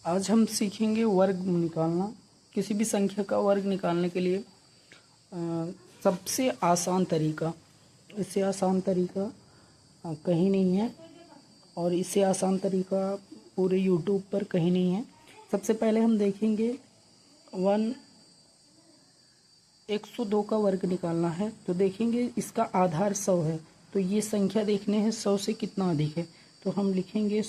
आज हम सीखेंगे वर्ग निकालना। किसी भी संख्या का वर्ग निकालने के लिए सबसे आसान तरीका, इससे आसान तरीका कहीं नहीं है और इससे आसान तरीका पूरे यूट्यूब पर कहीं नहीं है। सबसे पहले हम देखेंगे 102 का वर्ग निकालना है, तो देखेंगे इसका आधार 100 है, तो ये संख्या देखने हैं 100 से कितना अधिक है। तो हम लिखेंगे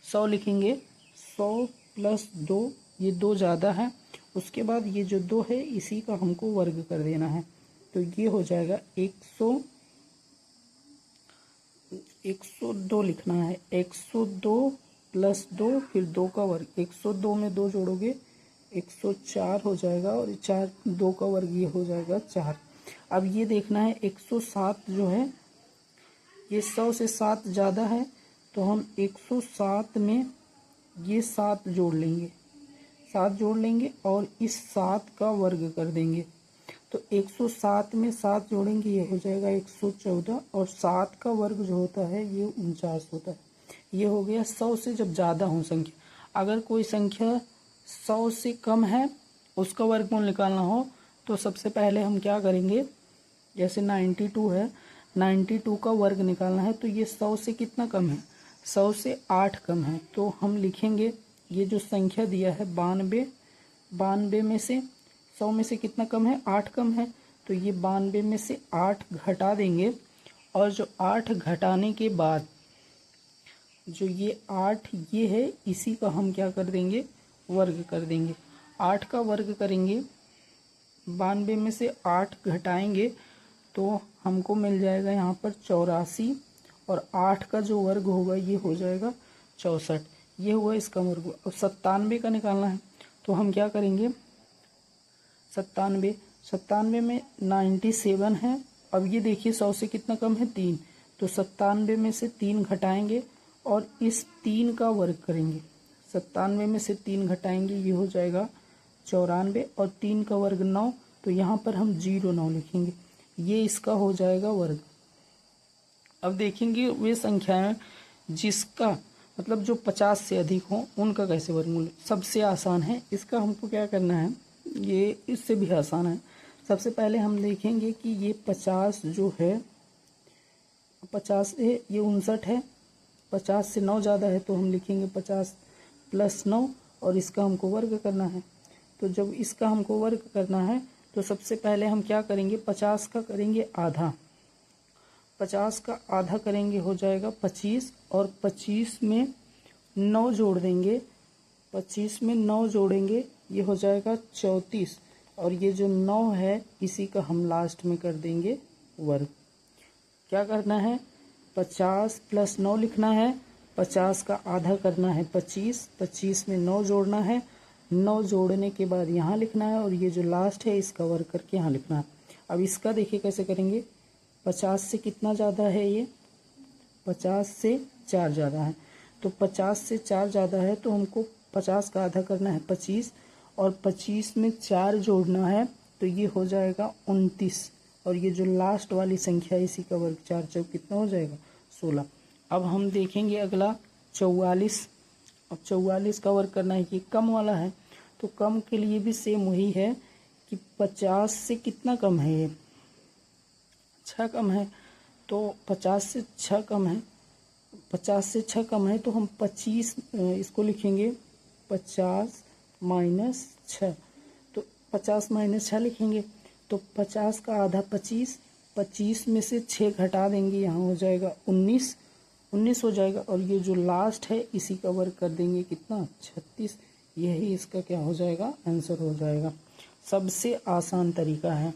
100 लिखेंगे 100 प्लस 2, ये 2 ज़्यादा है। उसके बाद ये जो 2 है इसी का हमको वर्ग कर देना है, तो ये हो जाएगा 102 लिखना है। 102 प्लस 2 फिर 2 का वर्ग, 102 में 2 जोड़ोगे 104 हो जाएगा और 4 2 का वर्ग ये हो जाएगा 4। अब ये देखना है 107 जो है ये 100 से 7 ज़्यादा है, तो हम 107 में ये 7 जोड़ लेंगे, 7 जोड़ लेंगे और इस 7 का वर्ग कर देंगे। तो 107 में 7 जोड़ेंगे, ये हो जाएगा 114 और 7 का वर्ग जो होता है ये 49 होता है। ये हो गया 100 से जब ज़्यादा हो संख्या। अगर कोई संख्या 100 से कम है, उसका वर्गमूल निकालना हो, तो सबसे पहले हम क्या करेंगे, जैसे 92 है, 92 का वर्ग निकालना है, तो ये 100 से कितना कम है, 100 से 8 कम है। तो हम लिखेंगे ये जो संख्या दिया है 92, 92 में से 100 में से कितना कम है, 8 कम है, तो ये 92 में से 8 घटा देंगे और जो 8 घटाने के बाद जो ये 8 ये है इसी का हम क्या कर देंगे, वर्ग कर देंगे। 8 का वर्ग करेंगे, 92 में से 8 घटाएंगे तो हमको मिल जाएगा यहाँ पर 84 और 8 का जो वर्ग होगा ये हो जाएगा 64। ये हुआ इसका वर्ग। अब 97 का निकालना है, तो हम क्या करेंगे, 97 में 97 है। अब ये देखिए 100 से कितना कम है, 3, तो 97 में से 3 घटाएंगे और इस 3 का वर्ग करेंगे। 97 में से 3 घटाएंगे, ये हो जाएगा 94 और 3 का वर्ग 9, तो यहाँ पर हम 09 लिखेंगे, ये इसका हो जाएगा वर्ग। अब देखेंगे वे संख्याएं जिसका मतलब जो 50 से अधिक हो उनका कैसे वर्गमूल। सबसे आसान है, इसका हमको क्या करना है, ये इससे भी आसान है। सबसे पहले हम देखेंगे कि ये 50 जो है 50 है, ये 59 है, 50 से 9 ज़्यादा है, तो हम लिखेंगे 50 प्लस 9 और इसका हमको वर्ग करना है। तो जब इसका हमको वर्ग करना है तो सबसे पहले हम क्या करेंगे, 50 का करेंगे आधा, 50 का आधा करेंगे हो जाएगा 25 और 25 में 9 जोड़ देंगे, 25 में 9 जोड़ेंगे ये हो जाएगा 34 और ये जो 9 है इसी का हम लास्ट में कर देंगे वर्ग। क्या करना है, 50 प्लस 9 लिखना है, 50 का आधा करना है 25, 25 में 9 जोड़ना है, 9 जोड़ने के बाद यहाँ लिखना है और ये जो लास्ट है इसका वर्ग करके यहाँ लिखना है। अब इसका देखिए कैसे करेंगे, 50 से कितना ज़्यादा है, ये 50 से 4 ज़्यादा है, तो 50 से 4 ज़्यादा है तो हमको 50 का आधा करना है 25 और 25 में 4 जोड़ना है, तो ये हो जाएगा 29 और ये जो लास्ट वाली संख्या इसी का वर्ग, 4 चौक कितना हो जाएगा 16। अब हम देखेंगे अगला 44। अब 44 का वर्ग करना है, ये कम वाला है, तो कम के लिए भी सेम वही है कि 50 से कितना कम है, ये 6 कम है, तो 50 से 6 कम है, 50 से 6 कम है, तो हम 25 इसको लिखेंगे 50 माइनस 6, तो 50 माइनस 6 लिखेंगे, तो 50 का आधा 25, 25 में से 6 घटा देंगे, यहाँ हो जाएगा 19 हो जाएगा और ये जो लास्ट है इसी का वर्ग कर देंगे कितना, 36। यही इसका क्या हो जाएगा, आंसर हो जाएगा। सबसे आसान तरीका है।